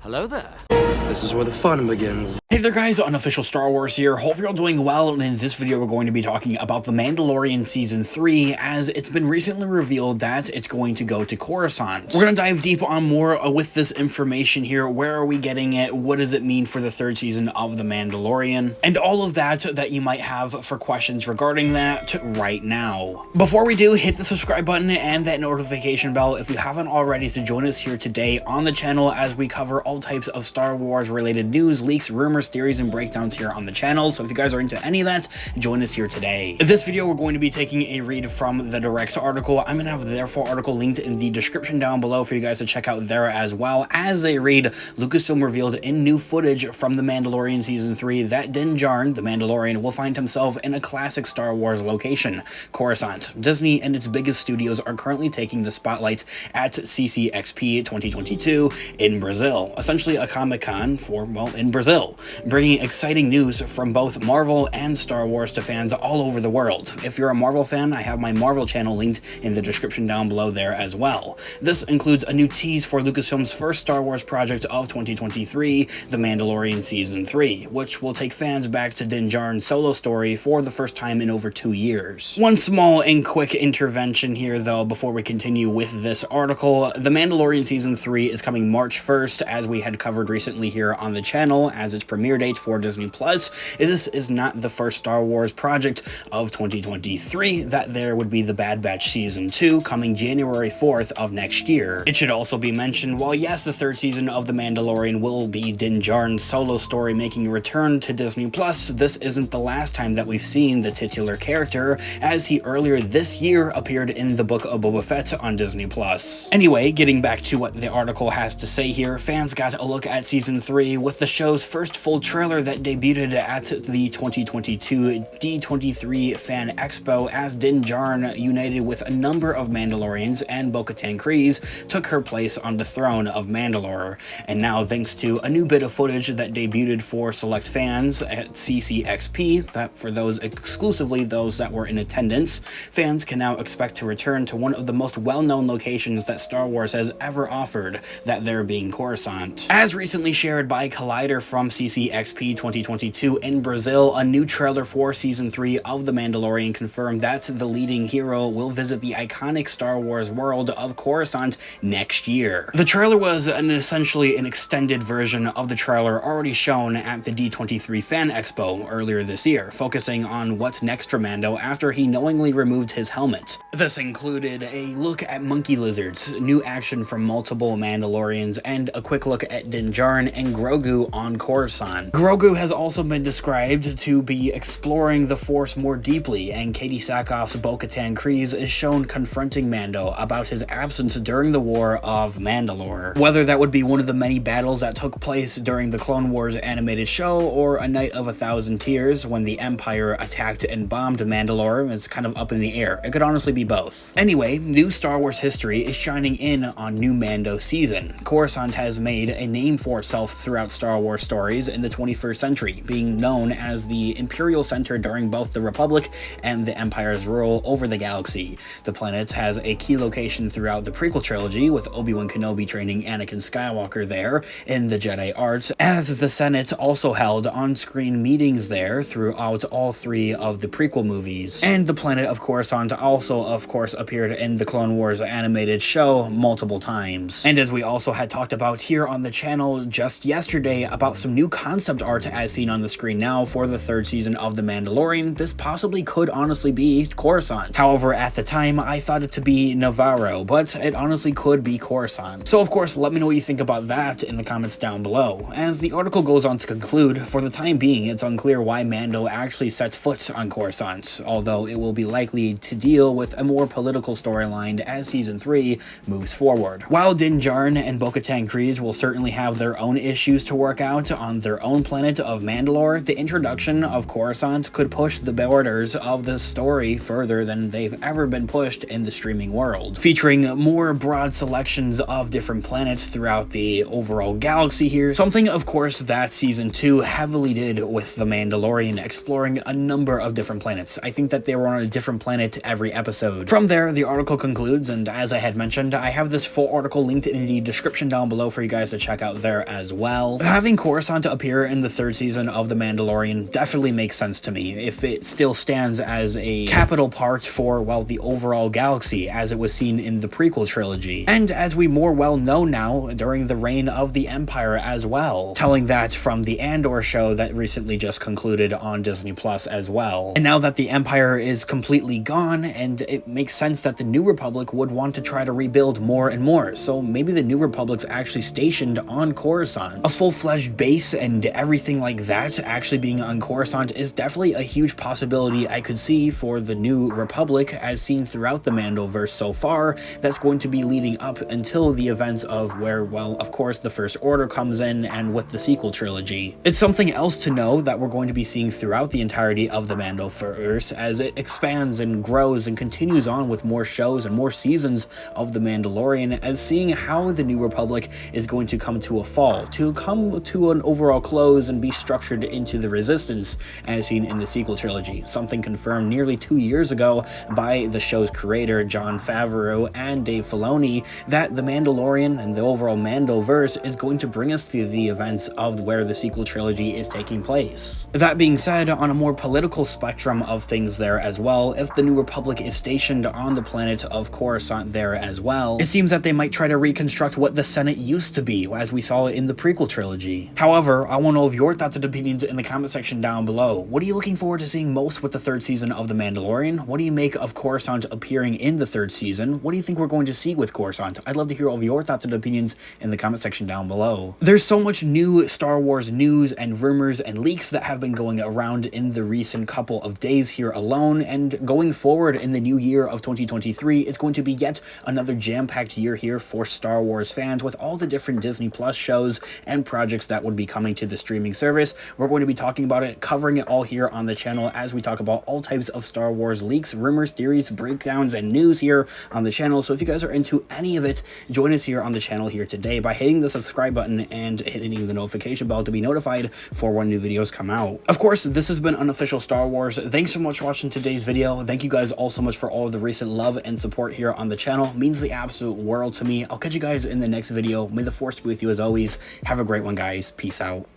Hello there. This is where the fun begins. Hey there guys, Unofficial Star Wars here. Hope you're all doing well, and in this video we're going to be talking about The Mandalorian Season 3, as it's been recently revealed that it's going to go to Coruscant. We're going to dive deep on more with this information here. Where are we getting it? What does it mean for the third season of The Mandalorian? And all of that you might have for questions regarding that right now. Before we do, hit the subscribe button and that notification bell if you haven't already to join us here today on the channel as we cover all types of Star Wars related news, leaks, rumors, theories, and breakdowns here on the channel. So if you guys are into any of that, join us here today. In this video, we're going to be taking a read from the Direct's article. I'm going to have their full article linked in the description down below for you guys to check out there as well. As they read, Lucasfilm revealed in new footage from The Mandalorian Season 3 that Din Djarin, the Mandalorian, will find himself in a classic Star Wars location, Coruscant. Disney and its biggest studios are currently taking the spotlight at CCXP 2022 in Brazil, essentially a Comic-Con for, well, in Brazil, bringing exciting news from both Marvel and Star Wars to fans all over the world. If you're a Marvel fan, I have my Marvel channel linked in the description down below there as well. This includes a new tease for Lucasfilm's first Star Wars project of 2023, The Mandalorian Season 3, which will take fans back to Din Djarin's solo story for the first time in over 2 years. One small and quick intervention here though before we continue with this article. The Mandalorian Season 3 is coming March 1st, as we had covered recently here on the channel, as its premiere date for Disney+. This is not the first Star Wars project of 2023, that there would be The Bad Batch Season 2 coming January 4th of next year. It should also be mentioned, while yes, the third season of The Mandalorian will be Din Djarin's solo story making a return to Disney+, this isn't the last time that we've seen the titular character, as he earlier this year appeared in the Book of Boba Fett on Disney+. Anyway, getting back to what the article has to say here, fans got a look at Season 3 with the show's first full trailer that debuted at the 2022 D23 Fan Expo, as Din Djarin, united with a number of Mandalorians and Bo-Katan Kryze, took her place on the throne of Mandalore. And now, thanks to a new bit of footage that debuted for select fans at CCXP, that for those exclusively those that were in attendance, fans can now expect to return to one of the most well-known locations that Star Wars has ever offered, that there being Coruscant. As recently shared by Collider from CCXP 2022 in Brazil, a new trailer for Season 3 of The Mandalorian confirmed that the leading hero will visit the iconic Star Wars world of Coruscant next year. The trailer was essentially an extended version of the trailer already shown at the D23 Fan Expo earlier this year, focusing on what's next for Mando after he knowingly removed his helmet. This included a look at monkey lizards, new action from multiple Mandalorians, and a quick look at Din Djarin and Grogu on Coruscant. Grogu has also been described to be exploring the Force more deeply, and Katie Sackhoff's Bo-Katan Kryze is shown confronting Mando about his absence during the War of Mandalore. Whether that would be one of the many battles that took place during the Clone Wars animated show, or a Night of 1,000 Tears when the Empire attacked and bombed Mandalore, is kind of up in the air. It could honestly be both. Anyway, new Star Wars history is shining in on new Mando season. Coruscant has made a name for itself throughout Star Wars stories in the 21st century, being known as the Imperial Center during both the Republic and the Empire's rule over the galaxy. The planet has a key location throughout the prequel trilogy, with Obi-Wan Kenobi training Anakin Skywalker there in the Jedi Arts, as the Senate also held on-screen meetings there throughout all three of the prequel movies. And the planet of Coruscant also, of course, appeared in the Clone Wars animated show multiple times. And as we also had talked about here on the channel just yesterday about some new concept art as seen on the screen now for the third season of The Mandalorian, this possibly could honestly be Coruscant. However, at the time, I thought it to be Navarro, but it honestly could be Coruscant. So of course, let me know what you think about that in the comments down below. As the article goes on to conclude, for the time being, it's unclear why Mando actually sets foot on Coruscant, although it will be likely to deal with a more political storyline as Season 3 moves forward. While Din Djarin and Bo-Katan Kryze will certainly have their own issues to work out on their their own planet of Mandalore, the introduction of Coruscant could push the borders of the story further than they've ever been pushed in the streaming world, featuring more broad selections of different planets throughout the overall galaxy here, something of course that Season 2 heavily did with The Mandalorian, exploring a number of different planets. I think that they were on a different planet every episode. From there, the article concludes, and as I had mentioned, I have this full article linked in the description down below for you guys to check out there as well. Having Coruscant appear in the 3rd season of The Mandalorian definitely makes sense to me, if it still stands as a capital part for, well, the overall galaxy, as it was seen in the prequel trilogy. And as we more well know now, during the reign of the Empire as well, telling that from the Andor show that recently just concluded on Disney Plus as well. And now that the Empire is completely gone, and it makes sense that the New Republic would want to try to rebuild more and more, so maybe the New Republic's actually stationed on Coruscant. A full-fledged base and everything like that actually being on Coruscant is definitely a huge possibility I could see for the New Republic, as seen throughout the Mandoverse so far, that's going to be leading up until the events of where, well, of course, the First Order comes in, and with the sequel trilogy. It's something else to know that we're going to be seeing throughout the entirety of the Mandoverse as it expands and grows and continues on with more shows and more seasons of The Mandalorian, as seeing how the New Republic is going to come to a fall, to come to an overall close and be structured into the Resistance, as seen in the sequel trilogy, something confirmed nearly 2 years ago by the show's creator Jon Favreau and Dave Filoni, that The Mandalorian and the overall Mandoverse is going to bring us to the events of where the sequel trilogy is taking place. That being said, on a more political spectrum of things there as well, if the New Republic is stationed on the planet of Coruscant there as well, it seems that they might try to reconstruct what the Senate used to be, as we saw in the prequel trilogy. However, I want to know of your thoughts and opinions in the comment section down below. What are you looking forward to seeing most with the 3rd season of The Mandalorian? What do you make of Coruscant appearing in the 3rd season? What do you think we're going to see with Coruscant? I'd love to hear all of your thoughts and opinions in the comment section down below. There's so much new Star Wars news and rumors and leaks that have been going around in the recent couple of days here alone, and going forward in the new year of 2023 is going to be yet another jam-packed year here for Star Wars fans, with all the different Disney Plus shows and projects that would be coming to the streaming service. We're going to be talking about it, covering it all here on the channel, as we talk about all types of Star Wars leaks, rumors, theories, breakdowns, and news here on the channel. So if you guys are into any of it, join us here on the channel here today by hitting the subscribe button and hitting the notification bell to be notified for when new videos come out. Of course, this has been Unofficial Star Wars. Thanks so much for watching today's video. Thank you guys all so much for all of the recent love and support here on the channel. It means the absolute world to me. I'll catch you guys in the next video. May the Force be with you as always. Have a great one, guys. Peace out.